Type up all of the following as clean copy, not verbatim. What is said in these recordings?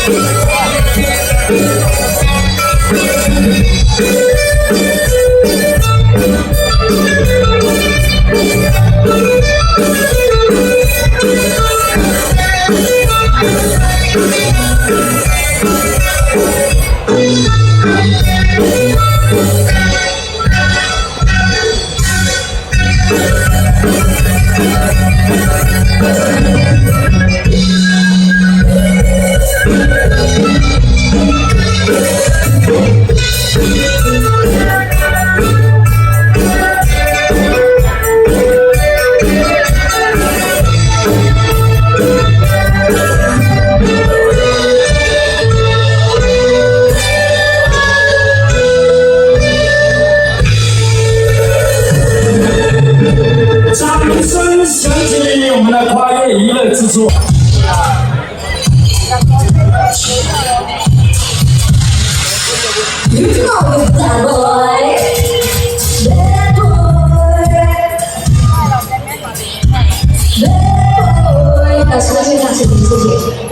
掌声响起，我们的跨越娱乐制作。You know it, bad boy, bad boy, bad boy。老师，这场视频谢谢。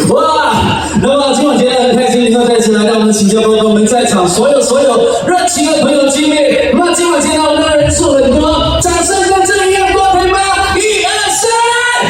哇！那么今晚觉得很开心，能够再次来到我们新加坡，跟我们在场所有热情的朋友见面。那今晚见到我们的人数很多，掌声跟这里一样多，可以吗？1、2、3。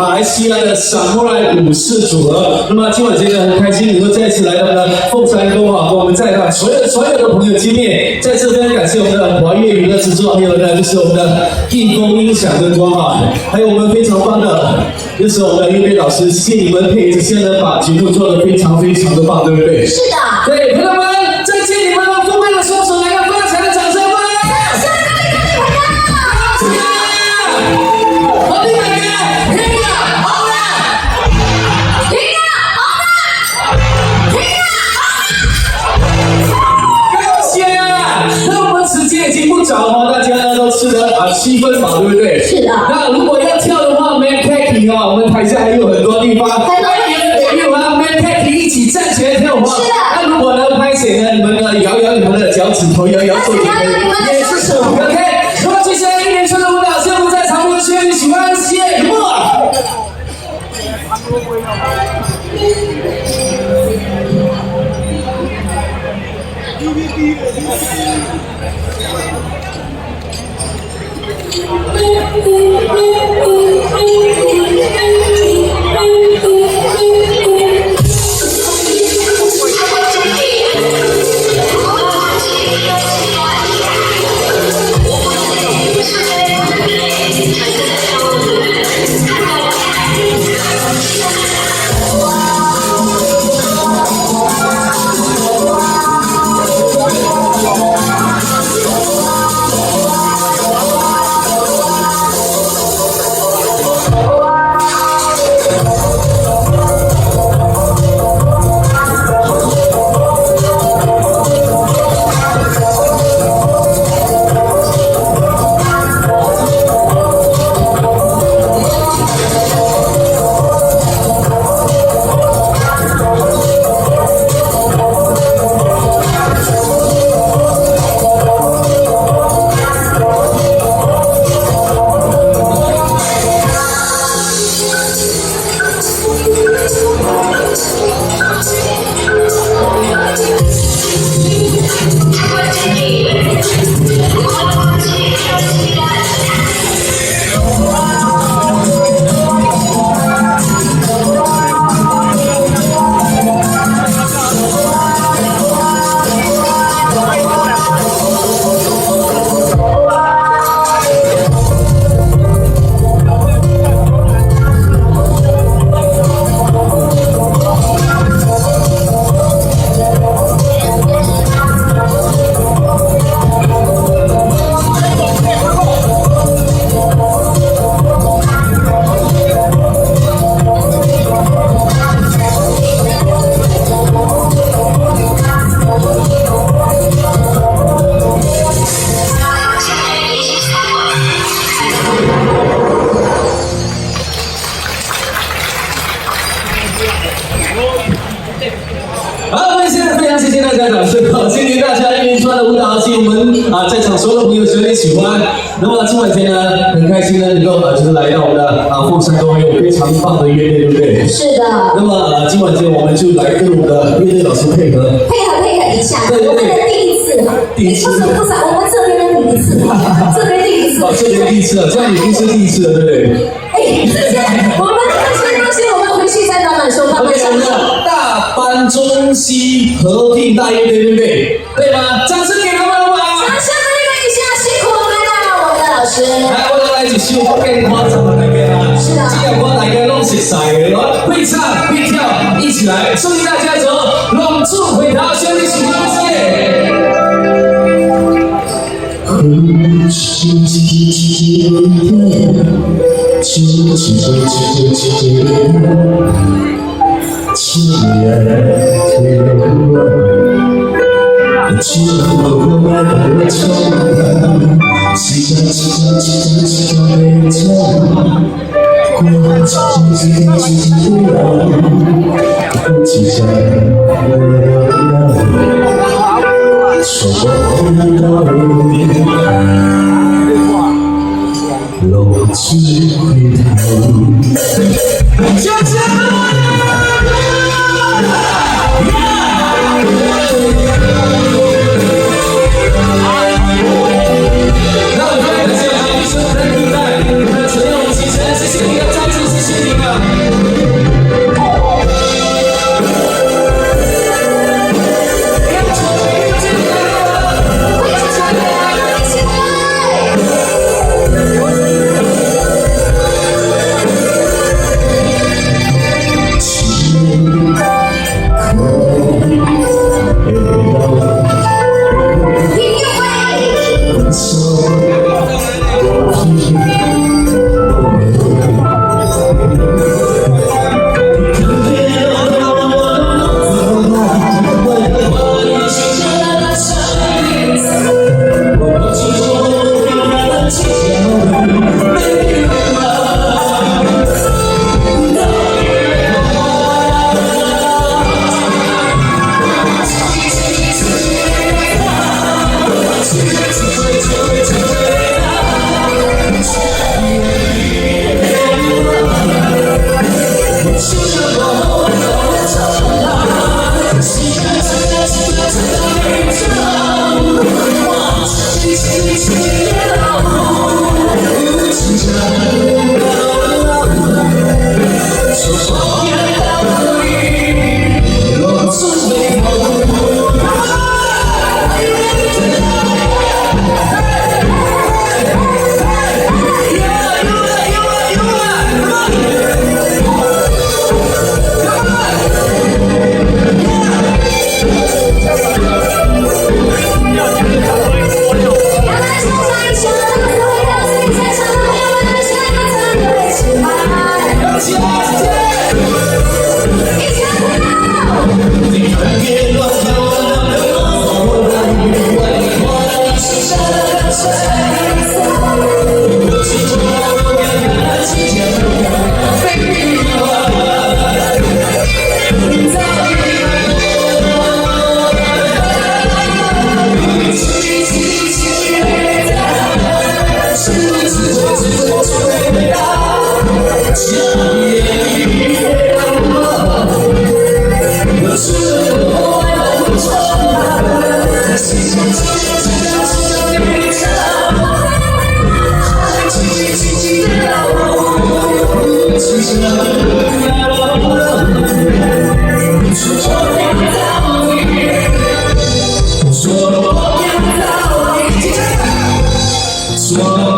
马来西亚的萨姆莱武士组合。那么今晚真的很开心，能够再次来到我们的凤山宫啊，跟我们在场所有的朋友见面。再次非常感谢我们的华乐娱乐制作，还有呢就是我们的艺风音响灯光啊，还有我们非常棒的，就是我们的乐队老师，谢谢你们配这些呢，把节目做得非常的棒，对不对？是的。对，朋友们，再见你们了，丰沛的双手，来个非常强的掌声吧！已经不早了，大家呢都吃得7分饱，对不对？是的。那如果要跳的话 ，Man Taki 我们台下还有很多地方，还有Man Taki 一起站起来跳舞。是的。那如果呢拍谁呢？你们呢摇摇你们的脚趾头，摇摇手指头，也是手 OK。那么接下来一连串的舞蹈，希望我们在场的学员喜欢，谢谢。好，我们现在非常谢谢大家掌声，谢谢大家一连串的舞蹈，希望我们在场所有的朋友绝对喜欢。那么今晚间呢，很开心呢，能够就是来到我们的凤山宫，有非常棒的乐队，对不对？是的。那么今晚间我们就来跟我们的乐队老师配合一下。对我们的第一次，不是，我们这边的第一次，这边第一次。这边第一次了，这样已经是第一次了，对不对？这些我们这些东西，我们回去再慢慢说。我们的大班中西合并大乐队，对不对？对吗？掌声给他们好不好？掌声鼓励一下，辛苦我们了，我们的老师。来，我哋嚟住笑更夸张的大家啦。是啊。今日我大家都食晒嘅，会唱会跳，一起来，送大家一首《龙珠回头》，兄弟喜欢不？谢谢你的再次，谢谢你。说